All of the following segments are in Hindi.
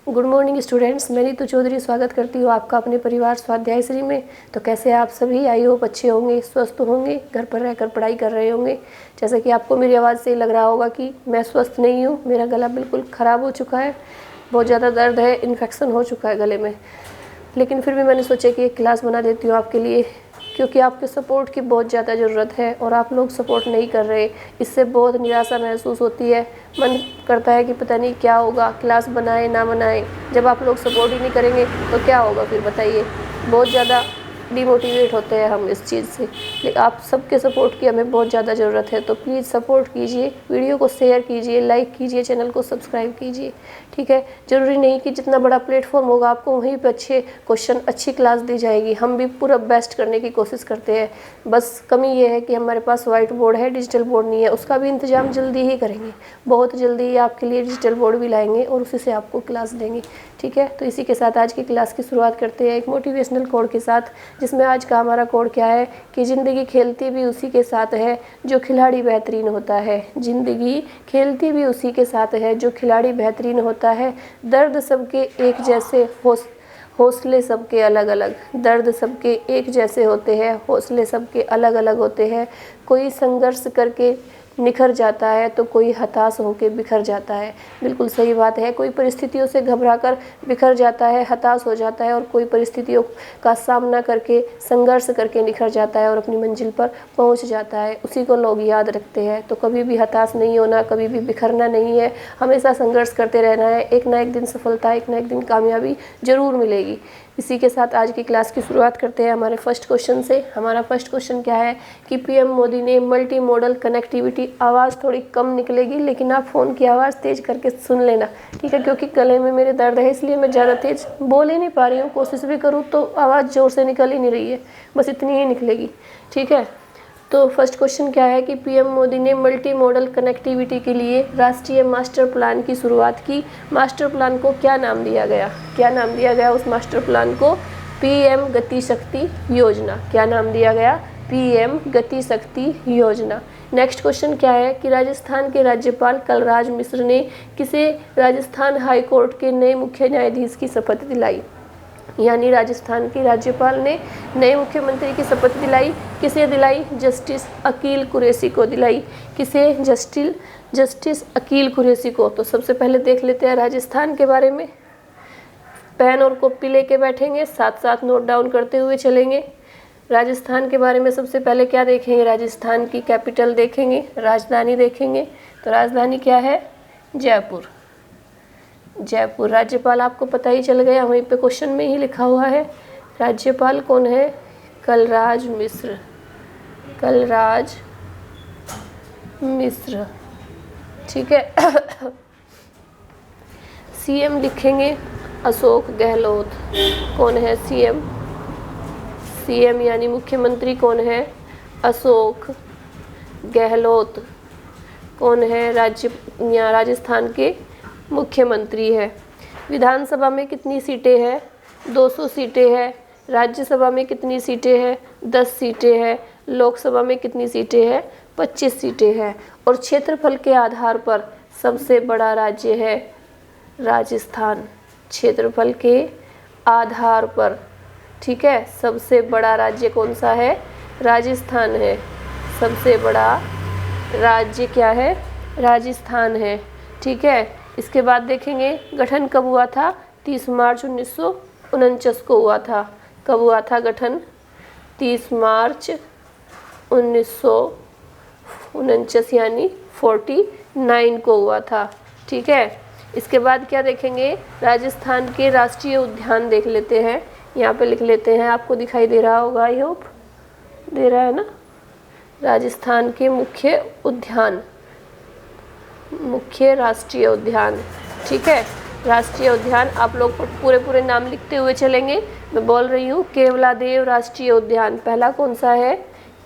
गुड मॉर्निंग स्टूडेंट्स, मैं नीतू चौधरी स्वागत करती हूँ आपका अपने परिवार स्वाध्याय श्री में। तो कैसे आप सभी? आई होप अच्छे होंगे, स्वस्थ होंगे, घर पर रहकर पढ़ाई कर रहे होंगे। जैसा कि आपको मेरी आवाज़ से लग रहा होगा कि मैं स्वस्थ नहीं हूँ, मेरा गला बिल्कुल ख़राब हो चुका है, बहुत ज़्यादा दर्द है, इन्फेक्शन हो चुका है गले में। लेकिन फिर भी मैंने सोचा कि एक क्लास बना देती हूँ आपके लिए, क्योंकि आपके सपोर्ट की बहुत ज़्यादा ज़रूरत है और आप लोग सपोर्ट नहीं कर रहे। इससे बहुत निराशा महसूस होती है, मन करता है कि पता नहीं क्या होगा, क्लास बनाए ना बनाए। जब आप लोग सपोर्ट ही नहीं करेंगे तो क्या होगा फिर बताइए। बहुत ज़्यादा डिमोटिवेट होते हैं हम इस चीज़ से। लेकिन आप सबके सपोर्ट की हमें बहुत ज़्यादा ज़रूरत है, तो प्लीज़ सपोर्ट कीजिए, वीडियो को शेयर कीजिए, लाइक कीजिए, चैनल को सब्सक्राइब कीजिए। ठीक है, ज़रूरी नहीं कि जितना बड़ा प्लेटफॉर्म होगा आपको वहीं पर अच्छे क्वेश्चन, अच्छी क्लास दी जाएगी। हम भी पूरा बेस्ट करने की कोशिश करते हैं, बस कमी ये है कि हमारे पास वाइट बोर्ड है, डिजिटल बोर्ड नहीं है। उसका भी इंतजाम जल्दी ही करेंगे, बहुत जल्दी आपके लिए डिजिटल बोर्ड भी लाएंगे और उसी से आपको क्लास देंगे। ठीक है, तो इसी के साथ आज की क्लास की शुरुआत करते हैं एक मोटिवेशनल कोड के साथ, जिसमें आज का हमारा कोड क्या है कि ज़िंदगी खेलती भी उसी के साथ है जो खिलाड़ी बेहतरीन होता है। ज़िंदगी खेलती भी उसी के साथ है जो खिलाड़ी बेहतरीन होता है। दर्द सबके एक जैसे हौसले सबके अलग अलग। दर्द सबके एक जैसे होते हैं, हौसले सबके अलग अलग होते हैं। कोई संघर्ष करके निखर जाता है तो कोई हताश होकर बिखर जाता है। बिल्कुल सही बात है, कोई परिस्थितियों से घबराकर बिखर जाता है, हताश हो जाता है, और कोई परिस्थितियों का सामना करके, संघर्ष करके निखर जाता है और अपनी मंजिल पर पहुंच जाता है। उसी को लोग याद रखते हैं। तो कभी भी हताश नहीं होना, कभी भी बिखरना नहीं है, हमेशा संघर्ष करते रहना है। एक ना एक दिन सफलता, एक ना एक दिन कामयाबी जरूर मिलेगी। इसी के साथ आज की क्लास की शुरुआत करते हैं हमारे फर्स्ट क्वेश्चन से। हमारा फर्स्ट क्वेश्चन क्या है कि पीएम मोदी ने मल्टी मॉडल कनेक्टिविटी, आवाज़ थोड़ी कम निकलेगी लेकिन आप फ़ोन की आवाज़ तेज़ करके सुन लेना, ठीक है, क्योंकि गले में मेरे दर्द है इसलिए मैं ज़्यादा तेज़ बोल ही नहीं पा रही हूँ। कोशिश भी करूँ तो आवाज़ ज़ोर से निकल ही नहीं रही है, बस इतनी ही निकलेगी। ठीक है, तो फर्स्ट क्वेश्चन क्या है कि पीएम मोदी ने मल्टी मॉडल कनेक्टिविटी के लिए राष्ट्रीय मास्टर प्लान की शुरुआत की। मास्टर प्लान को क्या नाम दिया गया? क्या नाम दिया गया उस मास्टर प्लान को? पीएम गति शक्ति योजना। क्या नाम दिया गया? पीएम गति शक्ति योजना। नेक्स्ट क्वेश्चन क्या है कि राजस्थान के राज्यपाल कलराज मिश्र ने किसे राजस्थान हाई कोर्ट के नए मुख्य न्यायाधीश की शपथ दिलाई? यानी राजस्थान के राज्यपाल ने नए मुख्यमंत्री की शपथ दिलाई। किसे दिलाई? जस्टिस अकील कुरैशी को दिलाई। किसे? जस्टिस अकील कुरैशी को। तो सबसे पहले देख लेते हैं राजस्थान के बारे में। पेन और कॉपी लेके बैठेंगे, साथ साथ नोट डाउन करते हुए चलेंगे। राजस्थान के बारे में सबसे पहले क्या देखेंगे? राजस्थान की कैपिटल देखेंगे, राजधानी देखेंगे। तो राजधानी क्या है? जयपुर। जयपुर। राज्यपाल आपको पता ही चल गया, वहीं पे क्वेश्चन में ही लिखा हुआ है। राज्यपाल कौन है? कलराज मिश्र। कलराज मिश्र, ठीक है। सीएम लिखेंगे अशोक गहलोत। कौन है सीएम? सीएम यानी मुख्यमंत्री कौन है? अशोक गहलोत। कौन है? राजस्थान के मुख्यमंत्री है। विधानसभा में कितनी सीटें हैं? 200 सीटें हैं। राज्यसभा में कितनी सीटें हैं? 10 सीटें हैं। लोकसभा में कितनी सीटें हैं? 25 सीटें हैं। और क्षेत्रफल के आधार पर सबसे बड़ा राज्य है राजस्थान। क्षेत्रफल के आधार पर, ठीक है, सबसे बड़ा राज्य कौन सा है? राजस्थान है। सबसे बड़ा राज्य क्या है? राजस्थान है, ठीक है। इसके बाद देखेंगे गठन कब हुआ था? 30 मार्च 1949 को हुआ था। कब हुआ था गठन? 30 मार्च 1949 यानी 49 को हुआ था, ठीक है। इसके बाद क्या देखेंगे? राजस्थान के राष्ट्रीय उद्यान देख लेते हैं। यहाँ पे लिख लेते हैं, आपको दिखाई दे रहा होगा, आई होप दे रहा है ना। राजस्थान के मुख्य उद्यान, मुख्य राष्ट्रीय उद्यान, ठीक है। राष्ट्रीय उद्यान आप लोग पूरे नाम लिखते हुए चलेंगे। मैं बोल रही हूँ केवलादेव राष्ट्रीय उद्यान। पहला कौन सा है?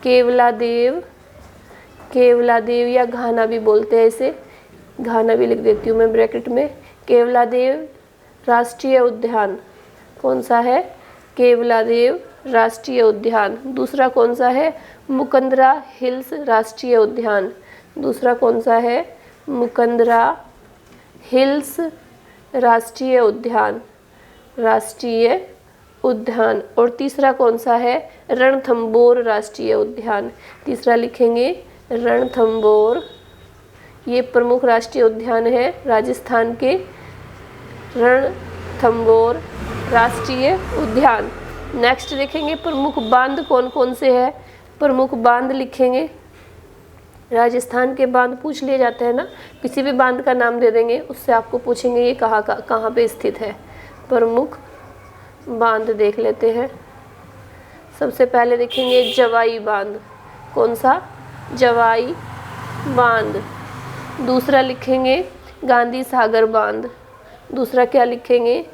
केवलादेव। केवलादेव या घाना भी बोलते हैं इसे, घाना भी लिख देती हूँ मैं ब्रैकेट में। केवलादेव राष्ट्रीय उद्यान कौन सा है? केवलादेव राष्ट्रीय उद्यान। दूसरा कौन सा है? मुकंदरा हिल्स राष्ट्रीय उद्यान। दूसरा कौन सा है? मुकंदरा हिल्स राष्ट्रीय उद्यान, राष्ट्रीय उद्यान। और तीसरा कौन सा है? रणथंबोर राष्ट्रीय उद्यान। तीसरा लिखेंगे रणथंबोर, ये प्रमुख राष्ट्रीय उद्यान है राजस्थान के, रणथंबोर राष्ट्रीय उद्यान। नेक्स्ट देखेंगे प्रमुख बांध कौन कौन से हैं। प्रमुख बांध लिखेंगे, राजस्थान के बांध पूछ लिए जाते हैं ना, किसी भी बांध का नाम दे देंगे, उससे आपको पूछेंगे ये कहाँ पे स्थित है। प्रमुख बांध देख लेते हैं। सबसे पहले देखेंगे जवाई बांध, कौन सा? जवाई बांध। दूसरा लिखेंगे गांधी सागर बांध। दूसरा क्या लिखेंगे?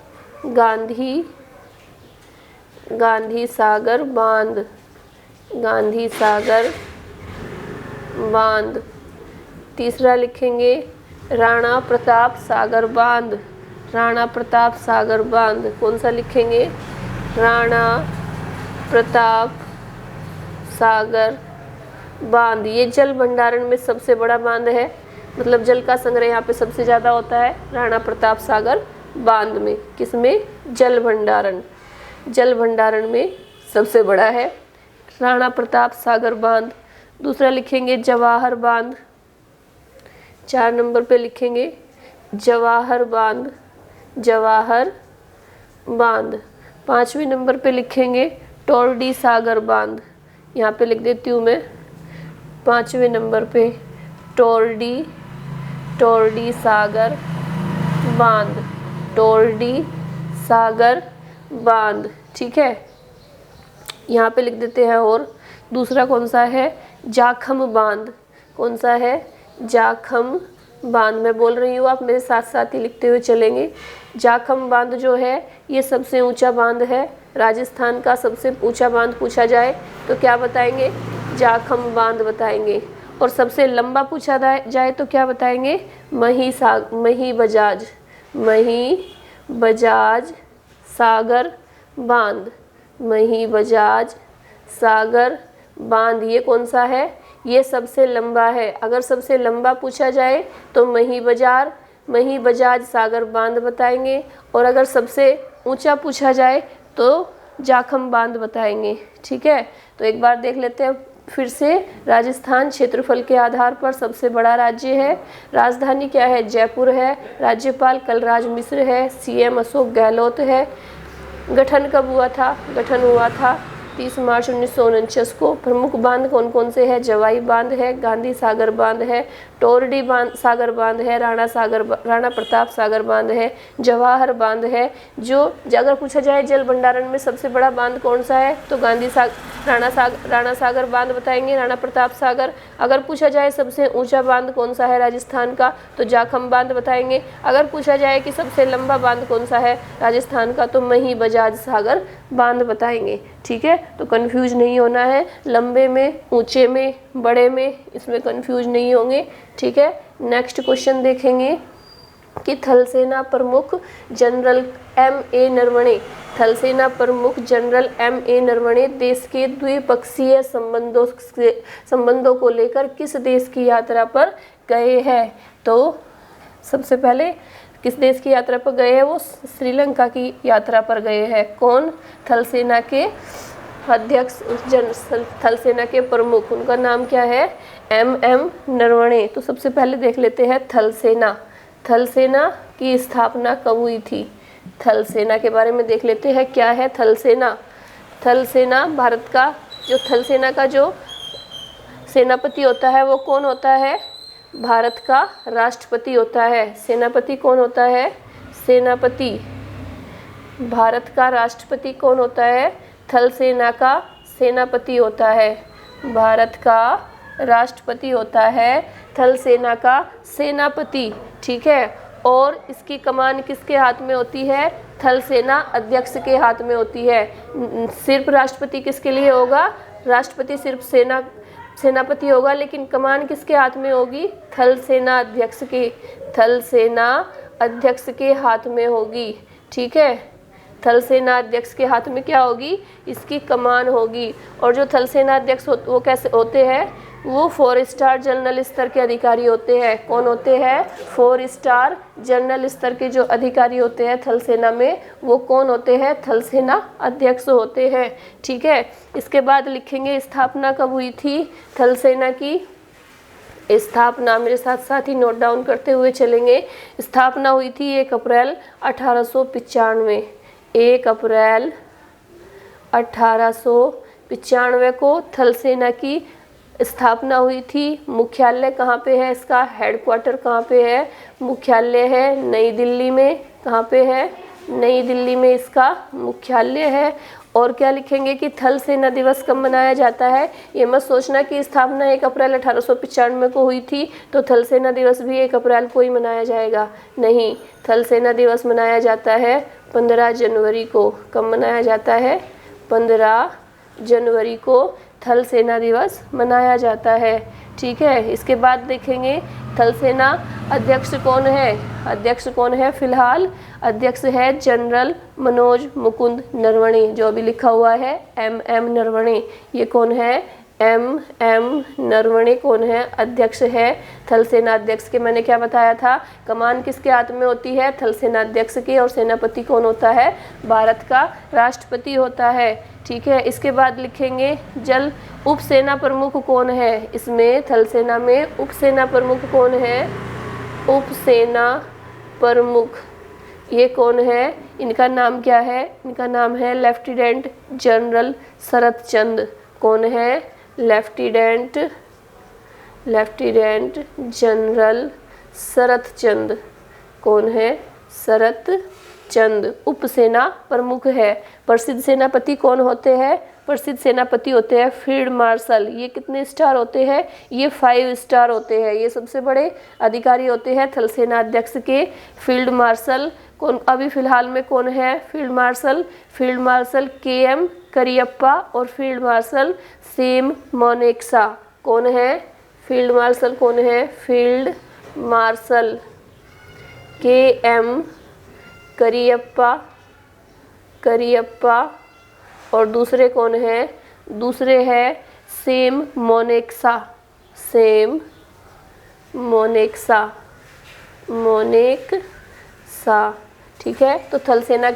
गांधी सागर बांध, गांधी सागर बांध। तीसरा लिखेंगे राणा प्रताप सागर बांध, राणा प्रताप सागर बांध। कौन सा लिखेंगे? राणा प्रताप सागर बांध। ये जल भंडारण में सबसे बड़ा बांध है, मतलब जल का संग्रह यहाँ पे सबसे ज़्यादा होता है राणा प्रताप सागर बांध में। किसमें? जल भंडारण, जल भंडारण में सबसे बड़ा है राणा प्रताप सागर बांध। दूसरा लिखेंगे जवाहर बांध, 4 नंबर पे लिखेंगे जवाहर बांध, जवाहर बांध। 5वें नंबर पे लिखेंगे टोरडी सागर बांध, यहाँ पे लिख देती हूँ मैं 5वें नंबर पे टोरडी सागर बांध, टोरडी सागर बांध। ठीक है, यहाँ पे लिख देते हैं। और दूसरा कौन सा है? जाखम बांध। कौन सा है? जाखम बांध। मैं बोल रही हूँ, आप मेरे साथ साथ ही लिखते हुए चलेंगे। जाखम बांध जो है ये सबसे ऊंचा बांध है राजस्थान का। सबसे ऊंचा बांध पूछा जाए तो क्या बताएंगे? जाखम बांध बताएंगे। और सबसे लंबा पूछा जाए तो क्या बताएंगे? मही बजाज सागर बांध, मही बजाज सागर बांध। ये कौन सा है? ये सबसे लंबा है। अगर सबसे लंबा पूछा जाए तो मही बजाज सागर बांध बताएंगे, और अगर सबसे ऊंचा पूछा जाए तो जाखम बांध बताएंगे। ठीक है, तो एक बार देख लेते हैं फिर से। राजस्थान क्षेत्रफल के आधार पर सबसे बड़ा राज्य है। राजधानी क्या है? जयपुर है। राज्यपाल कलराज मिश्र है। सीएम अशोक गहलोत है। गठन कब हुआ था? गठन हुआ था 30 मार्च 1949 को। प्रमुख बांध कौन कौन से हैं? जवाई बांध है, गांधी सागर बांध है, टोरडी सागर बांध है, राणा प्रताप सागर बांध है, जवाहर बांध है। जो अगर पूछा जाए जल भंडारण में सबसे बड़ा बांध कौन सा है तो राणा सागर बांध बताएंगे, राणा प्रताप सागर। अगर पूछा जाए सबसे ऊंचा बांध कौन सा है राजस्थान का तो जाखम बांध बताएंगे। अगर पूछा जाए कि सबसे लंबा बांध कौन सा है राजस्थान का तो मही बजाज सागर बांध बताएंगे। ठीक है, तो कंफ्यूज नहीं होना है। लंबे में, ऊंचे में, बड़े में, इसमें कंफ्यूज नहीं होंगे। ठीक है, नेक्स्ट क्वेश्चन देखेंगे कि थल सेना प्रमुख जनरल M.A. नरवणे, थल सेना प्रमुख जनरल M.A. नरवणे देश के द्विपक्षीय संबंधों को लेकर किस देश की यात्रा पर गए हैं? तो सबसे पहले किस देश की यात्रा पर गए हैं? वो श्रीलंका की यात्रा पर गए हैं। कौन? थल सेना के अध्यक्ष, थल सेना के प्रमुख, उनका नाम क्या है? M.M. नरवणे। तो सबसे पहले देख लेते हैं थल सेना, थल सेना की स्थापना कब हुई थी? थल सेना के बारे में देख लेते हैं। क्या है थल सेना? थल सेना भारत का, जो थल सेना का जो सेनापति होता है वो कौन होता है? भारत का राष्ट्रपति होता है। सेनापति कौन होता है? सेनापति। भारत का राष्ट्रपति कौन होता है? थल सेना का सेनापति होता है। भारत का राष्ट्रपति होता है थल सेना का सेनापति। ठीक है, और इसकी कमान किसके हाथ में होती है? थल सेना अध्यक्ष के हाथ में होती है। सिर्फ राष्ट्रपति किसके लिए होगा? राष्ट्रपति सिर्फ सेनापति होगा, लेकिन कमान किसके हाथ में होगी? थल सेना अध्यक्ष के, थल सेना अध्यक्ष के हाथ में होगी। ठीक है, थल सेना अध्यक्ष के हाथ में क्या होगी? इसकी कमान होगी। और जो थल सेना अध्यक्ष वो कैसे होते हैं? वो 4 स्टार जनरल स्तर के अधिकारी होते हैं। कौन होते हैं? 4 स्टार जनरल स्तर के जो अधिकारी होते हैं थल सेना में, वो कौन होते हैं? थल सेना अध्यक्ष होते हैं। ठीक है, इसके बाद लिखेंगे स्थापना कब हुई थी थल सेना की। स्थापना मेरे साथ साथ ही नोट डाउन करते हुए चलेंगे। स्थापना हुई थी 1 अप्रैल 1895। 1 अप्रैल 1895 को थल सेना की स्थापना हुई थी। मुख्यालय कहाँ पे है इसका? हेडक्वार्टर कहाँ पे है? मुख्यालय है नई दिल्ली में। कहाँ पे है? नई दिल्ली में इसका मुख्यालय है। और क्या लिखेंगे कि थल सेना दिवस कब मनाया जाता है? ये मत सोचना कि स्थापना 1 अप्रैल 1895 को हुई थी तो थल सेना दिवस भी 1 अप्रैल को ही मनाया जाएगा। नहीं, थल सेना दिवस मनाया जाता है 15 जनवरी को। कब मनाया जाता है? 15 जनवरी को थल सेना दिवस मनाया जाता है। ठीक है, इसके बाद देखेंगे थल सेना अध्यक्ष कौन है। अध्यक्ष कौन है? फिलहाल अध्यक्ष है जनरल मनोज मुकुंद नरवणे, जो अभी लिखा हुआ है MM नरवणे। ये कौन है? MM नरवणे कौन है? अध्यक्ष है थल सेना अध्यक्ष के। मैंने क्या बताया था? कमान किसके हाथ में होती है? थल सेना अध्यक्ष के। और सेनापति कौन होता है? भारत का राष्ट्रपति होता है। ठीक है, इसके बाद लिखेंगे जल उप सेना प्रमुख कौन है। इसमें थल सेना में उप सेना प्रमुख कौन है? उप सेना प्रमुख ये कौन है? इनका नाम क्या है? इनका नाम है लेफ्टिनेंट जनरल शरत चंद। कौन है? लेफ्टिनेंट जनरल शरत चंद। कौन है? शरत चंद उप सेना प्रमुख है। प्रसिद्ध सेनापति कौन होते हैं? प्रसिद्ध सेनापति होते हैं फील्ड मार्शल। ये कितने स्टार होते हैं? ये 5 स्टार होते हैं। ये सबसे बड़े अधिकारी होते हैं थल सेना अध्यक्ष के। फील्ड मार्शल कौन अभी फिलहाल में कौन है? फील्ड मार्शल KM करियप्पा और फील्ड मार्शल सेम मोनेक्सा। कौन है? फील्ड मार्शल कौन है? फील्ड मार्शल KM करियप्पा और दूसरे कौन है? दूसरे है सेम मोनेक्सा। ठीक है, तो थल सेना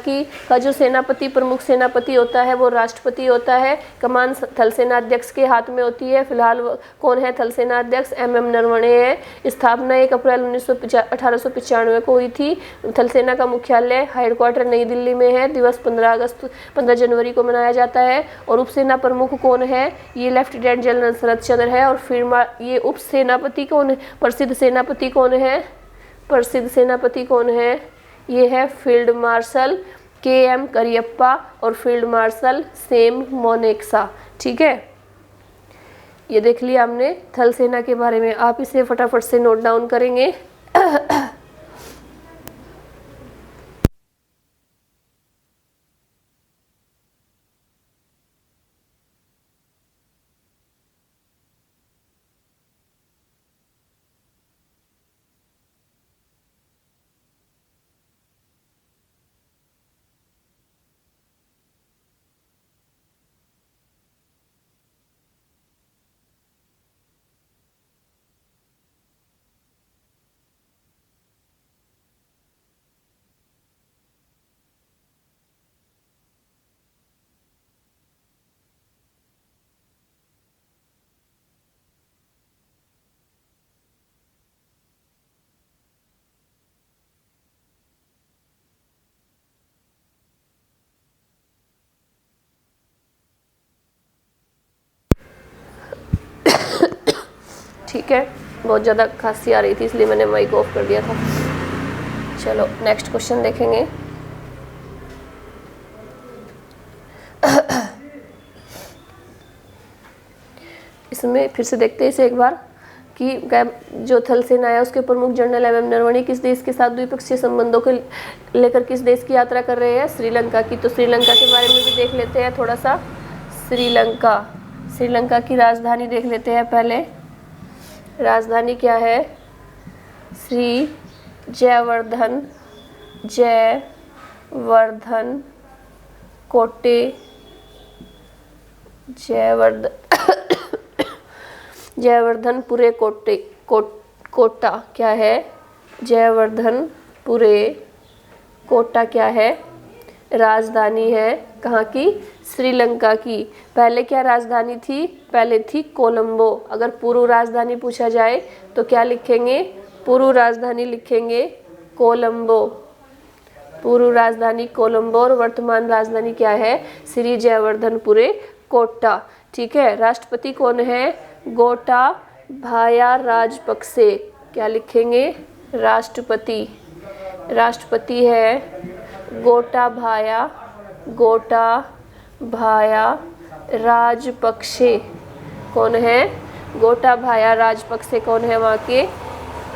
का जो सेनापति प्रमुख सेनापति होता है वो राष्ट्रपति होता है। कमान थल सेना अध्यक्ष के हाथ में होती है। फिलहाल कौन है थल सेना अध्यक्ष? MM नरवणे है। स्थापना 1 अप्रैल 1895 को हुई थी। थल सेना का मुख्यालय हेडक्वार्टर नई दिल्ली में है। दिवस 15 जनवरी को मनाया जाता है। और उप सेना प्रमुख कौन है? ये लेफ्टिनेंट जनरल शरत चंद्र है। और फिर ये उप सेनापति कौन है? प्रसिद्ध सेनापति कौन है? ये है फील्ड मार्शल KM करियप्पा और फील्ड मार्शल सेम मोनेक्सा। ठीक है, ये देख लिया हमने थल सेना के बारे में। आप इसे फटाफट से नोट डाउन करेंगे। ठीक है, बहुत ज़्यादा खांसी आ रही थी इसलिए मैंने माइक ऑफ कर दिया था। चलो नेक्स्ट क्वेश्चन देखेंगे। इसमें फिर से देखते हैं इसे एक बार कि जो थल सेना है उसके प्रमुख जनरल MM नरवणे किस देश के साथ द्विपक्षीय संबंधों को लेकर किस देश की यात्रा कर रहे हैं? श्रीलंका की। तो श्रीलंका के बारे में भी देख लेते हैं थोड़ा सा। श्रीलंका की राजधानी देख लेते हैं पहले। राजधानी क्या है? श्री जयवर्धन कोटे जयवर्धनपुरे कोटा क्या है? जयवर्धनपुरे कोटा क्या है? राजधानी है कहाँ की? श्रीलंका की। पहले क्या राजधानी थी? पहले थी कोलंबो। अगर पूर्व राजधानी पूछा जाए तो क्या लिखेंगे? पूर्व राजधानी लिखेंगे कोलंबो। पूर्व राजधानी कोलंबो और वर्तमान राजधानी क्या है? श्री जयवर्धनपुरे कोटा। ठीक है। राष्ट्रपति कौन है? गोटाबाया राजपक्षे। क्या लिखेंगे? राष्ट्रपति। राष्ट्रपति है गोटाबाया राजपक्षे। कौन है? गोटाबाया राजपक्षे कौन है वहाँ के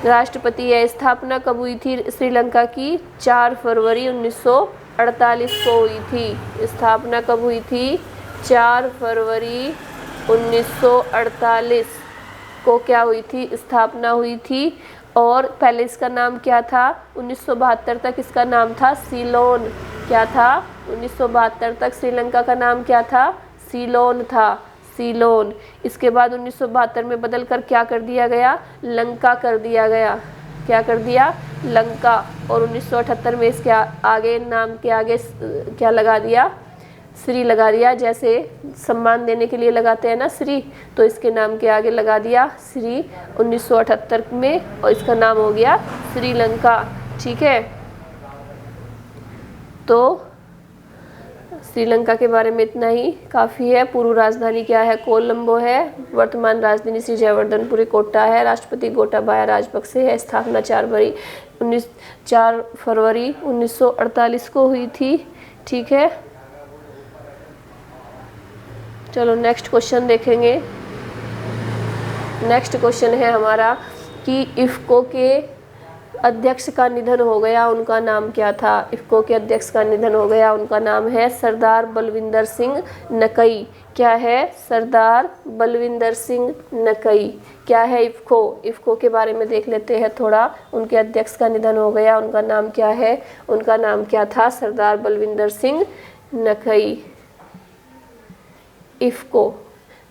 राष्ट्रपति है। स्थापना कब हुई थी श्रीलंका की? 4 फरवरी 1948 को हुई थी। स्थापना कब हुई थी? 4 फरवरी 1948 को क्या हुई थी? स्थापना हुई थी। और पहले इसका नाम क्या था? 1972 तक इसका नाम था सीलोन। क्या था? 1972 तक श्रीलंका का नाम क्या था? सीलोन था। सीलोन। इसके बाद 1972 में बदल कर क्या कर दिया गया? लंका कर दिया गया। क्या कर दिया? लंका। और 1978 में इसके आगे नाम के आगे क्या लगा दिया? श्री लगा दिया। जैसे सम्मान देने के लिए लगाते हैं ना श्री, तो इसके नाम के आगे लगा दिया श्री 1978 में, और इसका नाम हो गया श्रीलंका। ठीक है। तो श्रीलंका के बारे में इतना ही काफ़ी है। पूर्व राजधानी क्या है? कोलंबो है। वर्तमान राजधानी श्री जयवर्धनपुरे कोटा है। राष्ट्रपति गोटाबाया राजपक्षे है। स्थापना 4 फरवरी 1948 को हुई थी। ठीक है। चलो नेक्स्ट क्वेश्चन देखेंगे। नेक्स्ट क्वेश्चन है हमारा कि इफ़को के अध्यक्ष का निधन हो गया, उनका नाम क्या था? इफ़को के अध्यक्ष का निधन हो गया, उनका नाम है सरदार बलविंदर सिंह नकई। क्या है? सरदार बलविंदर सिंह नकई। क्या है इफ़को? इफ़को के बारे में देख लेते हैं थोड़ा। उनके अध्यक्ष का निधन हो गया, उनका नाम क्या है? उनका नाम क्या था? सरदार बलविंदर सिंह नकई। इफ़को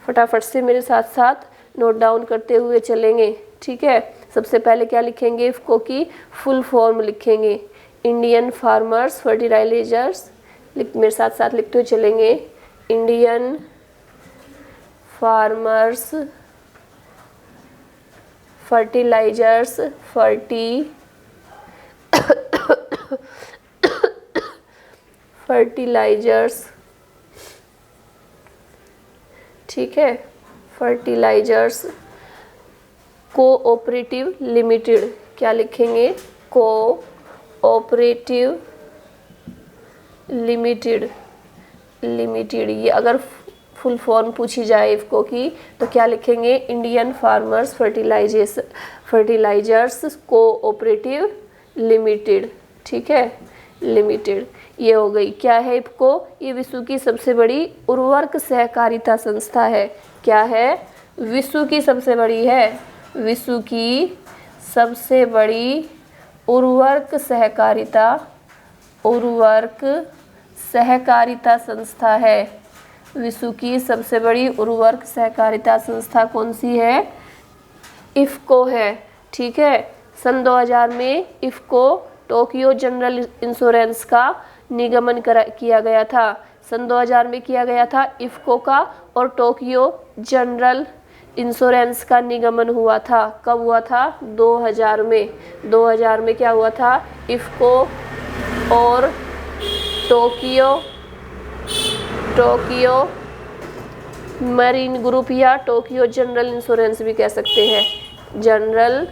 फटाफट से मेरे साथ साथ नोट डाउन करते हुए चलेंगे। ठीक है। सबसे पहले क्या लिखेंगे? इफ़को की फुल फॉर्म लिखेंगे इंडियन फार्मर्स फर्टिलाइजर्स। मेरे साथ साथ लिखते हुए चलेंगे इंडियन फार्मर्स फर्टिलाइजर्स फर्टिलाइजर्स। ठीक है। Fertilisers cooperative limited. क्या लिखेंगे? Cooperative limited. ये अगर फुल फॉर्म पूछी जाए इफ़को की तो क्या लिखेंगे? Indian farmers fertilisers cooperative limited. ठीक है। लिमिटेड ये हो गई। क्या है इफ़को? ये विश्व की सबसे बड़ी उर्वरक सहकारिता संस्था है। क्या है? विश्व की सबसे बड़ी है। विश्व की सबसे बड़ी उर्वरक सहकारिता संस्था है। विश्व की सबसे बड़ी उर्वरक सहकारिता संस्था कौन सी है? इफ़को है। ठीक है। सन 2000 में इफ़को टोक्यो जनरल इंश्योरेंस का निगमन किया गया था। सन 2000 में किया गया था इफ़को का, और टोक्यो जनरल इंश्योरेंस का निगमन हुआ था। कब हुआ था? 2000 में। 2000 में क्या हुआ था? इफ़को और टोक्यो मरीन ग्रुप या टोक्यो जनरल इंश्योरेंस भी कह सकते हैं। जनरल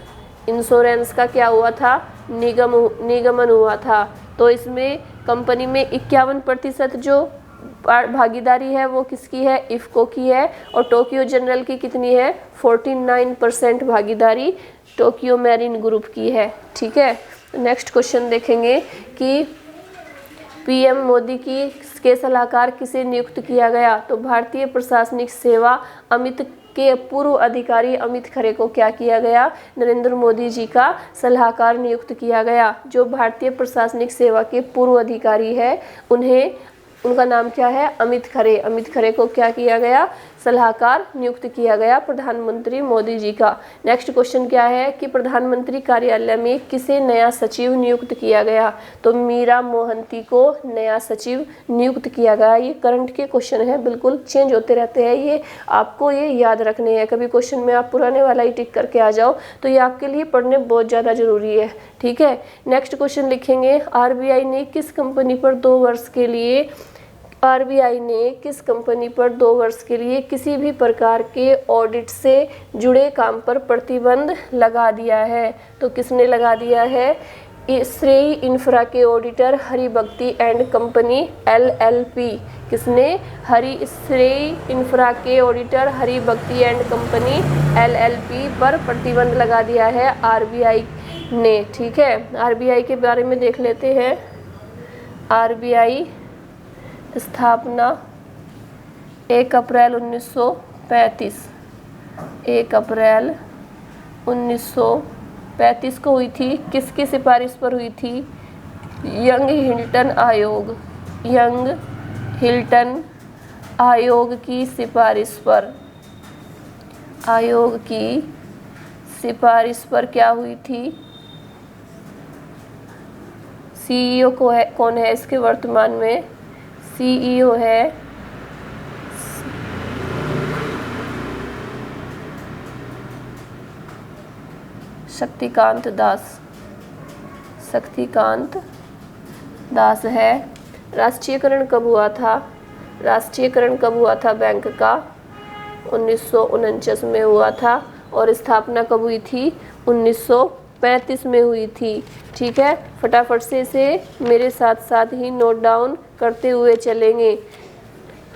इंश्योरेंस का क्या हुआ था? निगमन हुआ था। तो इसमें कंपनी में 51% जो भागीदारी है वो किसकी है? इफ़को की है। और टोक्यो जनरल की कितनी है? 49% भागीदारी टोक्यो मैरीन ग्रुप की है। ठीक है। नेक्स्ट क्वेश्चन देखेंगे कि पीएम मोदी के सलाहकार किसे नियुक्त किया गया? तो भारतीय प्रशासनिक सेवा अमित के पूर्व अधिकारी अमित खरे को क्या किया गया? नरेंद्र मोदी जी का सलाहकार नियुक्त किया गया। जो भारतीय प्रशासनिक सेवा के पूर्व अधिकारी है उन्हें उनका नाम क्या है? अमित खरे। अमित खरे को क्या किया गया? सलाहकार नियुक्त किया गया प्रधानमंत्री मोदी जी का। नेक्स्ट क्वेश्चन क्या है कि प्रधानमंत्री कार्यालय में किसे नया सचिव नियुक्त किया गया? तो मीरा मोहंती को नया सचिव नियुक्त किया गया। ये करंट के क्वेश्चन है, बिल्कुल चेंज होते रहते हैं, ये आपको ये याद रखने हैं। कभी क्वेश्चन में आप पुराने वाला ही टिक करके आ जाओ तो ये आपके लिए पढ़ने बहुत ज़्यादा जरूरी है, ठीक है। नेक्स्ट क्वेश्चन लिखेंगे, आरबीआई ने किस कंपनी पर 2 वर्ष के लिए किसी भी प्रकार के ऑडिट से जुड़े काम पर प्रतिबंध लगा दिया है? तो किसने लगा दिया है? श्रेय इंफ्रा के auditor Haribhakti and company LLP। किसने? श्रेय इंफ्रा के auditor Haribhakti and company LLP पर प्रतिबंध लगा दिया है आरबीआई ने, ठीक है। आरबीआई के बारे में देख लेते हैं। आरबीआई स्थापना 1 अप्रैल 1935 को हुई थी। किसकी सिफारिश पर हुई थी? यंग हिल्टन आयोग की सिफारिश पर क्या हुई थी? CEO कौन है इसके वर्तमान में? CEO है शक्तिकांत दास है। राष्ट्रीयकरण कब हुआ था? बैंक का 1949 में हुआ था और स्थापना कब हुई थी? 1935 में हुई थी, ठीक है। फटाफट से इसे मेरे साथ साथ ही नोट डाउन करते हुए चलेंगे।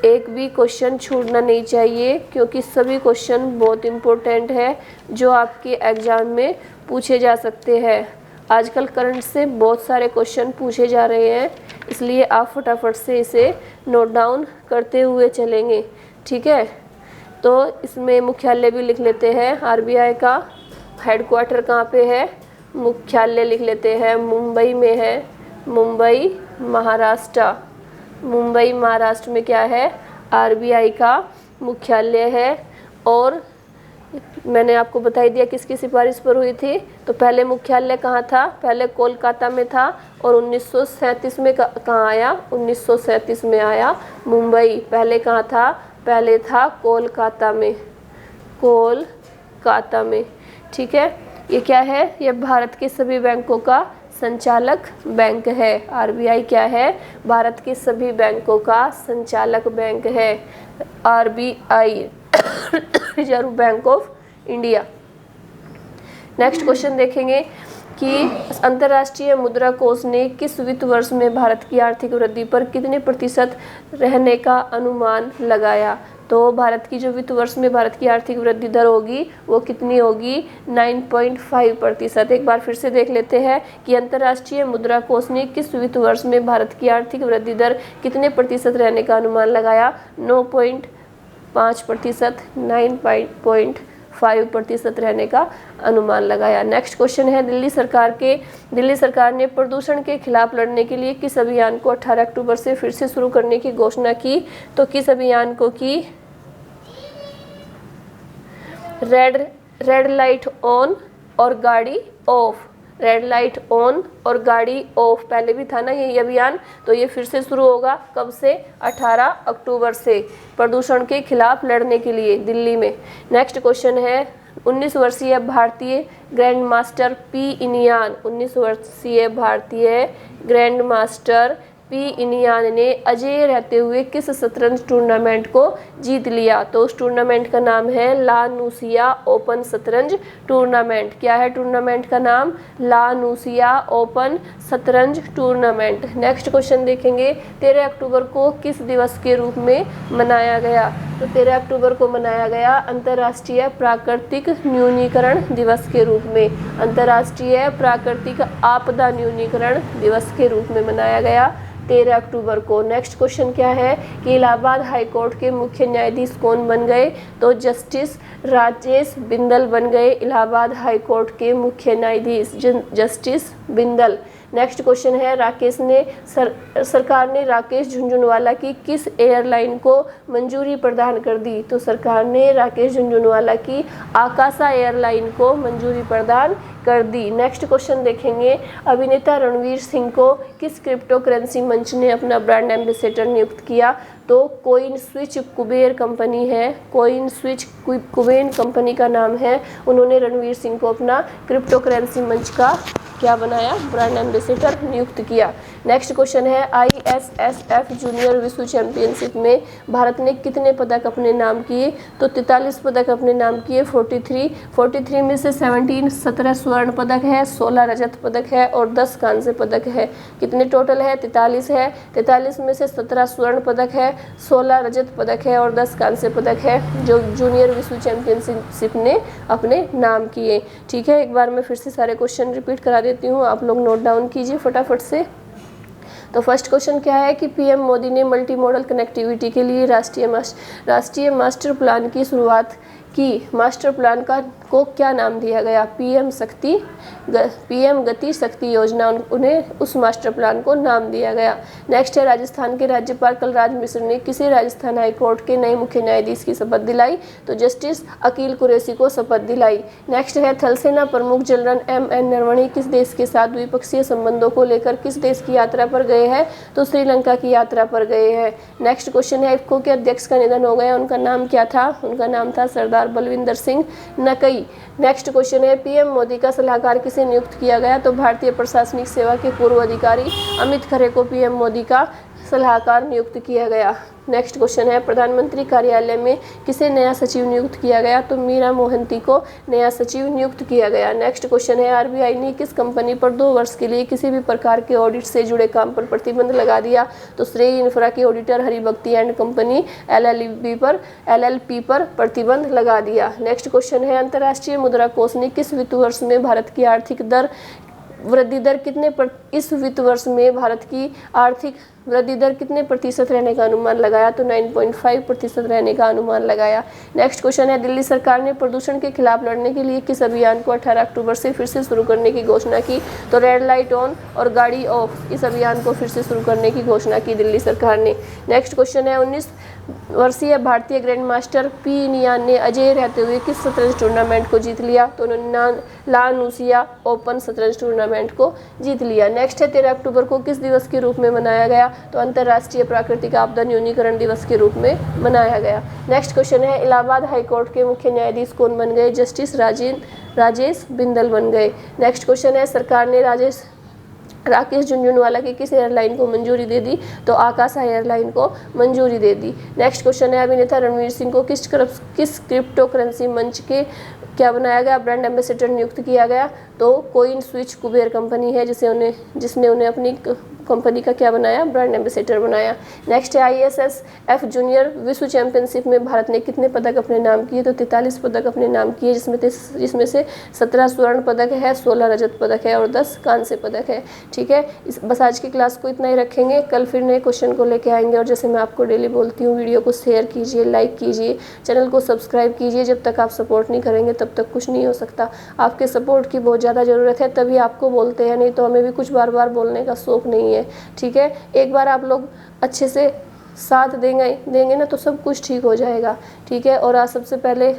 एक भी क्वेश्चन छूटना नहीं चाहिए क्योंकि सभी क्वेश्चन बहुत इम्पोर्टेंट है जो आपके एग्जाम में पूछे जा सकते हैं। आजकल करंट से बहुत सारे क्वेश्चन पूछे जा रहे हैं, इसलिए आप फटाफट से इसे नोट डाउन करते हुए चलेंगे, ठीक है। तो इसमें मुख्यालय भी लिख लेते हैं। आरबीआई का हेडक्वार्टर कहाँ पे है? मुख्यालय लिख लेते हैं, मुंबई में है। मुंबई महाराष्ट्र में क्या है? आरबीआई का मुख्यालय है। और मैंने आपको बता ही दिया किसकी सिफारिश पर हुई थी। तो पहले मुख्यालय कहाँ था? पहले कोलकाता में था और 1937 में कहाँ आया? 1937 में आया मुंबई। पहले कहाँ था? पहले था कोलकाता में, ठीक है। ये क्या है? ये भारत के सभी बैंकों का संचालक बैंक है। आरबीआई क्या है? भारत के सभी बैंकों का संचालक बैंक है। RBI reserve bank of India. Next question देखेंगे कि अंतर्राष्ट्रीय मुद्रा कोष ने किस वित्त वर्ष में भारत की आर्थिक वृद्धि पर कितने प्रतिशत रहने का अनुमान लगाया? तो भारत की जो वित्त वर्ष में भारत की आर्थिक वृद्धि दर होगी वो कितनी होगी? 9.5%। एक बार फिर से देख लेते हैं कि अंतर्राष्ट्रीय मुद्रा कोष ने किस वित्त वर्ष में भारत की आर्थिक वृद्धि दर कितने प्रतिशत रहने का अनुमान लगाया? 9.5%, 9.5% रहने का अनुमान लगाया। नेक्स्ट क्वेश्चन है, दिल्ली सरकार ने प्रदूषण के खिलाफ लड़ने के लिए किस अभियान को 18 अक्टूबर से फिर से शुरू करने की घोषणा की? तो किस अभियान को की? रेड लाइट ऑन और गाड़ी ऑफ। रेड लाइट ऑन और गाड़ी ऑफ पहले भी था ना ये अभियान, तो ये फिर से शुरू होगा। कब से? 18 अक्टूबर से, प्रदूषण के खिलाफ लड़ने के लिए दिल्ली में। नेक्स्ट क्वेश्चन है, 19 वर्षीय भारतीय ग्रैंड मास्टर पी इनियान ने अजेय रहते हुए किस शतरंज टूर्नामेंट को जीत लिया? तो उस टूर्नामेंट का नाम है ला नुसिया ओपन शतरंज टूर्नामेंट। क्या है टूर्नामेंट का नाम? ला नुसिया ओपन शतरंज टूर्नामेंट। नेक्स्ट क्वेश्चन देखेंगे, 13 अक्टूबर को किस दिवस के रूप में मनाया गया? तो 13 अक्टूबर को मनाया गया अंतर्राष्ट्रीय प्राकृतिक न्यूनीकरण दिवस के रूप में। अंतर्राष्ट्रीय प्राकृतिक आपदा न्यूनीकरण दिवस के रूप में मनाया गया 13 अक्टूबर को। नेक्स्ट क्वेश्चन क्या है कि इलाहाबाद हाई कोर्ट के मुख्य न्यायाधीश कौन बन गए? तो जस्टिस राजेश बिंदल बन गए इलाहाबाद हाई कोर्ट के मुख्य न्यायाधीश, जस्टिस बिंदल। नेक्स्ट क्वेश्चन है सरकार ने राकेश झुनझुनवाला की किस एयरलाइन को मंजूरी प्रदान कर दी? तो सरकार ने राकेश झुनझुनवाला की आकाशा एयरलाइन को मंजूरी प्रदान कर दी। नेक्स्ट क्वेश्चन देखेंगे, अभिनेता रणवीर सिंह को किस क्रिप्टो करेंसी मंच ने अपना ब्रांड एम्बेसडर नियुक्त किया? तो कोइन स्विच कुबेर कंपनी है, कोइन स्विच कुबेर कंपनी का नाम है। उन्होंने रणवीर सिंह को अपना क्रिप्टो करेंसी मंच का क्या बनाया? ब्रांड एम्बेसडर नियुक्त किया। नेक्स्ट क्वेश्चन है, ISSF जूनियर विश्व चैंपियनशिप में भारत ने कितने पदक अपने नाम किए? तो 43 पदक अपने नाम किए। 43 में से 17 स्वर्ण पदक है, 16 रजत पदक है और 10 कांस्य पदक है। कितने टोटल है? 43 है। 43 में से 17 स्वर्ण पदक है, 16 रजत पदक है और 10 कांस्य पदक है जो जूनियर विश्व चैंपियनशिप ने अपने नाम किए। ठीक है, एक बार मैं फिर से सारे क्वेश्चन रिपीट करा देती हूँ, आप लोग नोट डाउन कीजिए फटाफट से। तो फर्स्ट क्वेश्चन क्या है कि पीएम मोदी ने मल्टी मॉडल कनेक्टिविटी के लिए राष्ट्रीय मास्टर प्लान की शुरुआत की। मास्टर प्लान को क्या नाम दिया गया? पीएम गति शक्ति योजना, उन्हें उस मास्टर प्लान को नाम दिया गया। नेक्स्ट है, राजस्थान के राज्यपाल कलराज मिश्र ने किसे राजस्थान हाई कोर्ट के नए मुख्य न्यायाधीश की शपथ दिलाई? तो जस्टिस अकील कुरैशी को शपथ दिलाई। नेक्स्ट है, थल सेना प्रमुख जनरल MN नरवणे किस देश के साथ द्विपक्षीय संबंधों को लेकर किस देश की यात्रा पर गए हैं? तो श्रीलंका की यात्रा पर गए हैं। नेक्स्ट क्वेश्चन है, इफ्को के अध्यक्ष का निधन हो गया, उनका नाम क्या था? उनका नाम था सरदार बलविंदर सिंह नकई। नेक्स्ट क्वेश्चन है, पीएम मोदी का सलाहकार किसे नियुक्त किया गया? तो भारतीय प्रशासनिक सेवा के पूर्व अधिकारी अमित खरे को पीएम मोदी का सलाहकार नियुक्त किया गया। नेक्स्ट क्वेश्चन है, प्रधानमंत्री कार्यालय में किसे नया सचिव नियुक्त किया गया? तो मीरा मोहंती को नया सचिव नियुक्त किया गया। नेक्स्ट क्वेश्चन है, आरबीआई ने किस कंपनी पर 2 वर्ष के लिए किसी भी प्रकार के ऑडिट से जुड़े काम पर प्रतिबंध लगा दिया? तो श्रेय इंफ्रा के auditor Haribhakti and company LLP पर प्रतिबंध लगा दिया। नेक्स्ट क्वेश्चन है, अंतर्राष्ट्रीय मुद्रा कोष ने किस वित्त वर्ष में भारत की आर्थिक वृद्धि दर इस वित्त वर्ष में भारत की आर्थिक वृद्धि दर कितने प्रतिशत रहने का अनुमान लगाया? तो 9.5% रहने का अनुमान लगाया। नेक्स्ट क्वेश्चन है, दिल्ली सरकार ने प्रदूषण के खिलाफ लड़ने के लिए किस अभियान को 18 अक्टूबर से फिर से शुरू करने की घोषणा की? तो रेड लाइट ऑन और गाड़ी ऑफ, इस अभियान को फिर से शुरू करने की घोषणा की दिल्ली सरकार ने। नेक्स्ट क्वेश्चन है, 19 वर्षीय भारतीय ग्रैंड मास्टर पी नियान ने अजय रहते हुए किस शतरंज टूर्नामेंट को जीत लिया? तो लानुसिया ओपन शतरंज टूर्नामेंट को जीत लिया। नेक्स्ट है, 13 अक्टूबर को किस दिवस के रूप में मनाया गया? तो अंतर्राष्ट्रीय प्राकृतिक आपदा न्यूनीकरण दिवस के रूप में मनाया गया। नेक्स्ट क्वेश्चन है, इलाहाबाद हाईकोर्ट के मुख्य न्यायाधीश कौन बन गए? जस्टिस राजेश बिंदल बन गए। नेक्स्ट क्वेश्चन है, सरकार ने राकेश झुनझुनवाला की किस एयरलाइन को मंजूरी दे दी? तो आकाशा एयरलाइन को मंजूरी दे दी। नेक्स्ट क्वेश्चन है, अभिनेता रणवीर सिंह को किस क्रिप्टो करेंसी मंच के क्या बनाया गया? ब्रांड एम्बेसडर नियुक्त किया गया। तो कोइन स्विच कुबेर कंपनी है जिसने उन्हें अपनी कंपनी का क्या बनाया? ब्रांड एम्बेसडर बनाया। नेक्स्ट है, ISSF जूनियर विश्व चैंपियनशिप में भारत ने कितने पदक अपने नाम किए? तो 43 पदक अपने नाम किए, जिसमें से 17 स्वर्ण पदक है, 16 रजत पदक है और 10 कांस्य पदक है। ठीक है, बस आज की क्लास को इतना ही रखेंगे, कल फिर नए क्वेश्चन को लेके आएंगे। और जैसे मैं आपको डेली बोलती हूँ, वीडियो को शेयर कीजिए, लाइक कीजिए, चैनल को सब्सक्राइब कीजिए। जब तक आप सपोर्ट नहीं करेंगे तब तक कुछ नहीं हो सकता। आपके सपोर्ट की बहुत ज़्यादा ज़रूरत है, तभी आपको बोलते हैं, नहीं तो हमें भी कुछ बार बार बोलने का शौक नहीं है। ठीक है, एक बार आप लोग अच्छे से साथ देंगे ना तो सब कुछ ठीक हो जाएगा। ठीक है, और आज सबसे पहले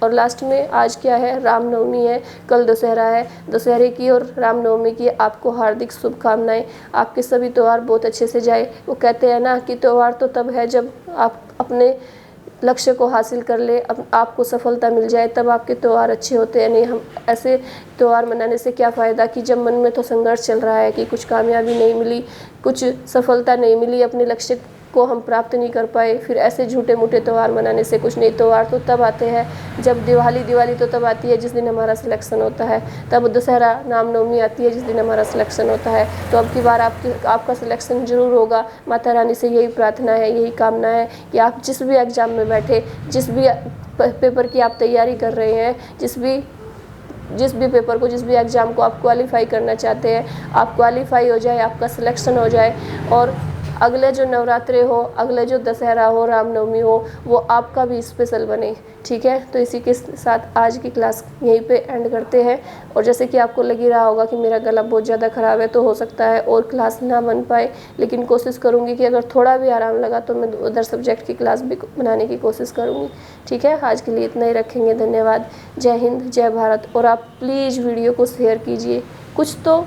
और लास्ट में आज क्या है? रामनवमी है, कल दशहरा है। दशहरे की और रामनवमी की आपको हार्दिक शुभकामनाएं। आपके सभी त्यौहार बहुत अच्छे से जाए। वो कहते हैं ना कि त्यौहार तो तब है जब आप अपने लक्ष्य को हासिल कर ले, आपको सफलता मिल जाए, तब आपके त्यौहार अच्छे होते हैं। नहीं, हम ऐसे त्यौहार मनाने से क्या फ़ायदा कि जब मन में तो संघर्ष चल रहा है कि कुछ कामयाबी नहीं मिली, कुछ सफलता नहीं मिली, अपने लक्ष्य को हम प्राप्त नहीं कर पाए, फिर ऐसे झूठे मूठे त्यौहार मनाने से कुछ नहीं। त्यौहार तो तब आते हैं जब दिवाली तो तब आती है जिस दिन हमारा सिलेक्शन होता है, तब दशहरा रामनवमी आती है जिस दिन हमारा सिलेक्शन होता है। तो अब की बार आपका सिलेक्शन जरूर होगा। माता रानी से यही प्रार्थना है, यही कामना है कि आप जिस भी एग्ज़ाम में बैठे, जिस भी पेपर की आप तैयारी कर रहे हैं, जिस भी पेपर को, जिस भी एग्ज़ाम को आप क्वालिफाई करना चाहते हैं, आप क्वालिफाई हो जाए, आपका सिलेक्शन हो जाए और अगले जो नवरात्रे हो, अगले जो दशहरा हो, रामनवमी हो, वो आपका भी स्पेशल बने। ठीक है, तो इसी के साथ आज की क्लास यहीं पे एंड करते हैं। और जैसे कि आपको लग ही रहा होगा कि मेरा गला बहुत ज़्यादा ख़राब है, तो हो सकता है और क्लास ना बन पाए, लेकिन कोशिश करूँगी कि अगर थोड़ा भी आराम लगा तो मैं उधर सब्जेक्ट की क्लास भी बनाने की कोशिश करूँगी। ठीक है, आज के लिए इतना ही रखेंगे। धन्यवाद। जय हिंद, जय भारत। और आप प्लीज़ वीडियो को शेयर कीजिए, कुछ तो